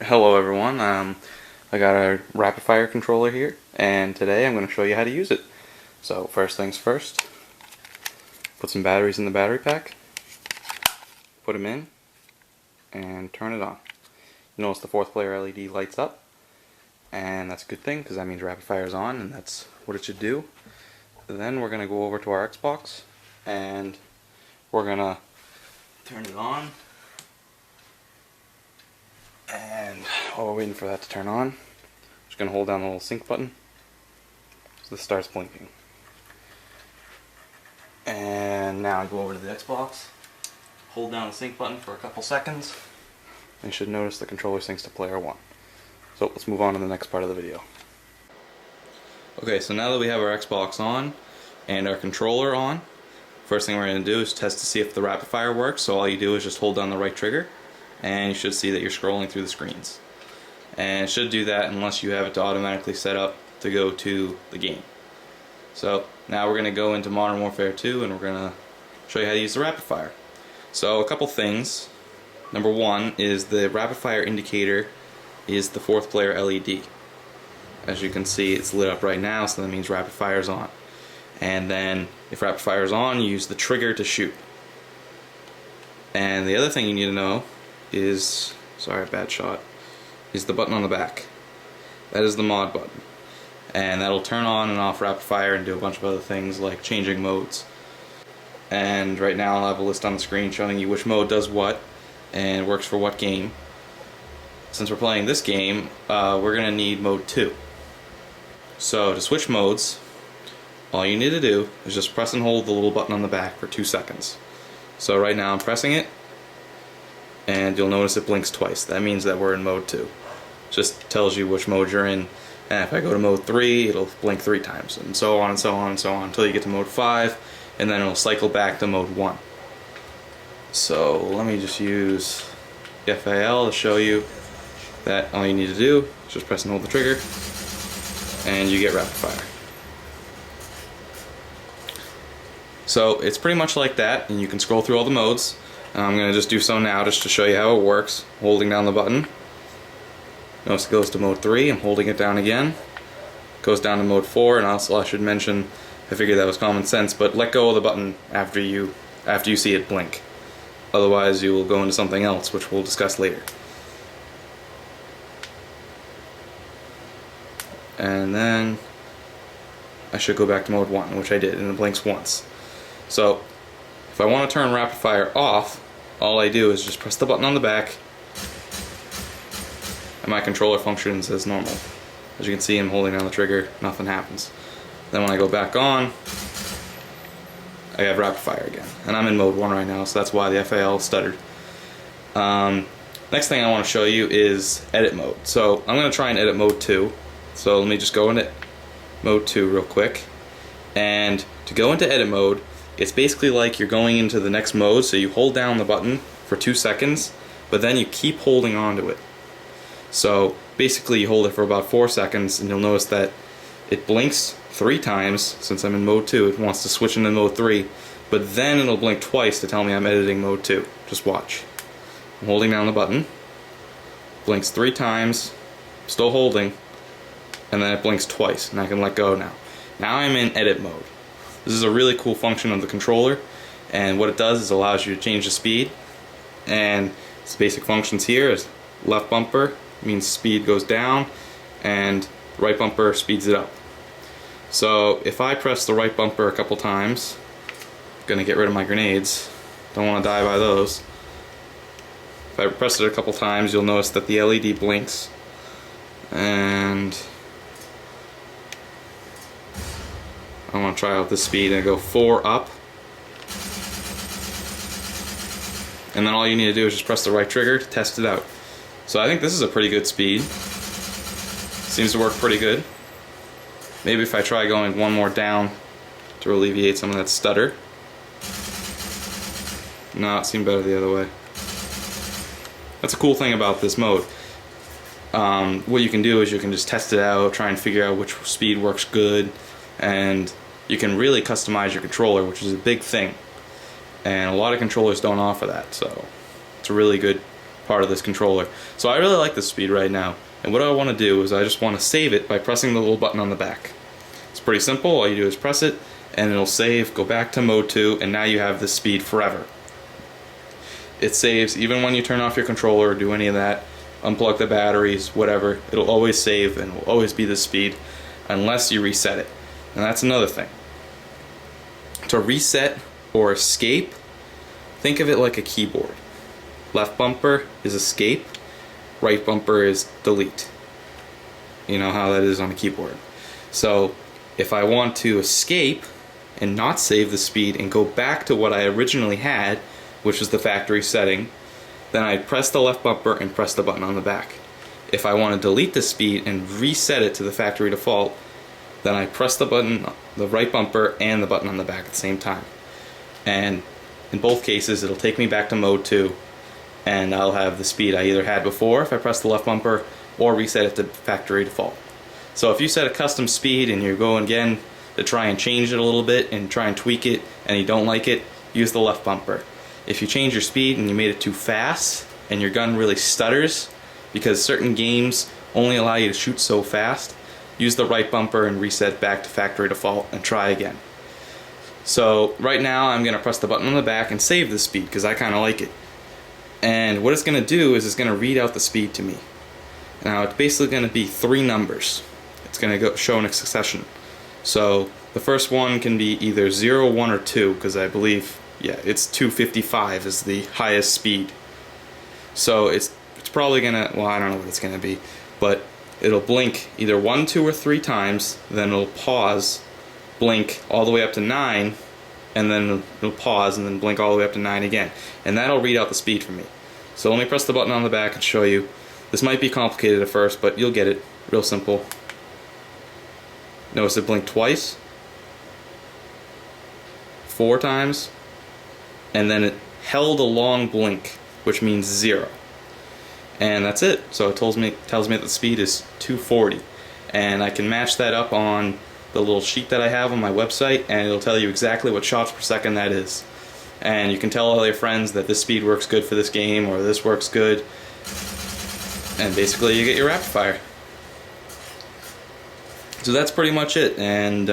Hello everyone, I got a rapid fire controller here, and today I'm going to show you how to use it. So first things first, put some batteries in the battery pack, put them in, and turn it on. You notice the fourth player LED lights up, and that's a good thing because that means rapid fire is on, and that's what it should do. Then we're going to go over to our Xbox, and we're going to turn it on. And while we're waiting for that to turn on, I'm just going to hold down the little sync button so this starts blinking. And now I go over to the Xbox, hold down the sync button for a couple seconds, and you should notice the controller syncs to player 1. So let's move on to the next part of the video. Okay, so now that we have our Xbox on and our controller on, first thing we're going to do is test to see if the rapid fire works. So all you do is just hold down the right trigger, and you should see that you're scrolling through the screens. And it should do that unless you have it to automatically set up to go to the game. So now we're going to go into Modern Warfare 2 and we're going to show you how to use the rapid fire. So a couple things. Number one is the rapid fire indicator is the fourth player LED. As you can see, it's lit up right now, so that means rapid fire is on. And then if rapid fire is on, you use the trigger to shoot. And the other thing you need to know is, sorry, bad shot, is the button on the back. That is the mod button, and that'll turn on and off rapid fire and do a bunch of other things like changing modes. And right now I'll have a list on the screen showing you which mode does what and works for what game. Since we're playing this game, we're gonna need mode 2. So to switch modes, all you need to do is just press and hold the little button on the back for 2 seconds. So right now I'm pressing it, and you'll notice it blinks twice. That means that we're in mode 2. Just tells you which mode you're in. And if I go to mode 3, it'll blink 3 times, and so on and so on and so on until you get to mode 5, and then it'll cycle back to mode 1. So let me just use the FAL to show you that all you need to do is just press and hold the trigger, and you get rapid fire. So it's pretty much like that, and you can scroll through all the modes. I'm going to just do so now just to show you how it works. Holding down the button. Notice it goes to mode 3. I'm holding it down again. Goes down to mode 4, and also I should mention, I figured that was common sense, but let go of the button after you see it blink. Otherwise you will go into something else, which we'll discuss later. And then I should go back to mode 1, which I did, and it blinks once. So if I want to turn rapid fire off, all I do is just press the button on the back, and my controller functions as normal. As you can see, I'm holding down the trigger, nothing happens. Then when I go back on, I have rapid fire again. And I'm in mode 1 right now, so that's why the FAL stuttered. Next thing I want to show you is edit mode. So I'm going to try and edit mode 2. So let me just go into mode 2 real quick. And to go into edit mode, it's basically like you're going into the next mode, so you hold down the button for 2 seconds, but then you keep holding on to it. So basically you hold it for about 4 seconds, and you'll notice that it blinks 3 times. Since I'm in mode 2, it wants to switch into mode 3, but then it'll blink twice to tell me I'm editing mode 2. Just watch. I'm holding down the button, blinks 3 times, still holding, and then it blinks twice, and I can let go now. Now I'm in edit mode. This is a really cool function of the controller, and what it does is allows you to change the speed. And its basic functions here is left bumper means speed goes down, and right bumper speeds it up. So if I press the right bumper a couple times, I'm gonna get rid of my grenades, don't want to die by those. If I press it a couple times, you'll notice that the LED blinks, and I want to try out this speed and go 4 up, and then all you need to do is just press the right trigger to test it out. So I think this is a pretty good speed. Seems to work pretty good. Maybe if I try going 1 more down to alleviate some of that stutter. No, it seemed better the other way. That's a cool thing about this mode. What you can do is you can just test it out, try and figure out which speed works good, and you can really customize your controller, which is a big thing. And a lot of controllers don't offer that, so it's a really good part of this controller. So I really like this speed right now, and what I want to do is I just want to save it by pressing the little button on the back. It's pretty simple. All you do is press it and it'll save, go back to mode 2, and now you have this speed forever. It saves even when you turn off your controller or do any of that, unplug the batteries, whatever, it'll always save and will always be this speed unless you reset it. And that's another thing. To reset or escape, think of it like a keyboard. Left bumper is escape, right bumper is delete. You know how that is on a keyboard. So if I want to escape and not save the speed and go back to what I originally had, which was the factory setting, then I press the left bumper and press the button on the back. If I want to delete the speed and reset it to the factory default, then I press the button, the right bumper and the button on the back at the same time. And in both cases it'll take me back to mode 2, and I'll have the speed I either had before if I press the left bumper or reset it to factory default. So if you set a custom speed and you're going again to try and change it a little bit and try and tweak it and you don't like it, use the left bumper. If you change your speed and you made it too fast and your gun really stutters because certain games only allow you to shoot so fast, use the right bumper and reset back to factory default and try again. So right now I'm going to press the button on the back and save the speed because I kind of like it. And what it's going to do is it's going to read out the speed to me. Now it's basically going to be 3 numbers. It's going to go show in a succession. So the first one can be either 0, 1, or 2, because I believe, yeah, it's 255 is the highest speed. So it's probably gonna, well, I don't know what it's gonna be, but it'll blink either 1, 2, or 3 times, then it'll pause, blink all the way up to 9, and then it'll pause and then blink all the way up to 9 again. And that'll read out the speed for me. So let me press the button on the back and show you. This might be complicated at first, but you'll get it. Real simple. Notice it blinked twice, 4 times, and then it held a long blink, which means 0. And that's it. So it tells me that the speed is 240. And I can match that up on the little sheet that I have on my website, and it'll tell you exactly what shots per second that is. And you can tell all your friends that this speed works good for this game, or this works good. And basically you get your rapid fire. So that's pretty much it. And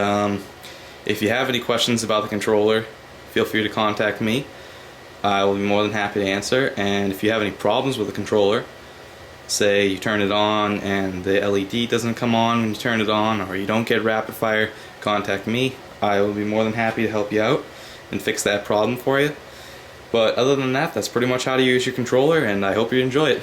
if you have any questions about the controller, feel free to contact me. I will be more than happy to answer. And if you have any problems with the controller, say you turn it on and the LED doesn't come on when you turn it on, or you don't get rapid fire, contact me. I will be more than happy to help you out and fix that problem for you. But other than that, that's pretty much how to use your controller, and I hope you enjoy it.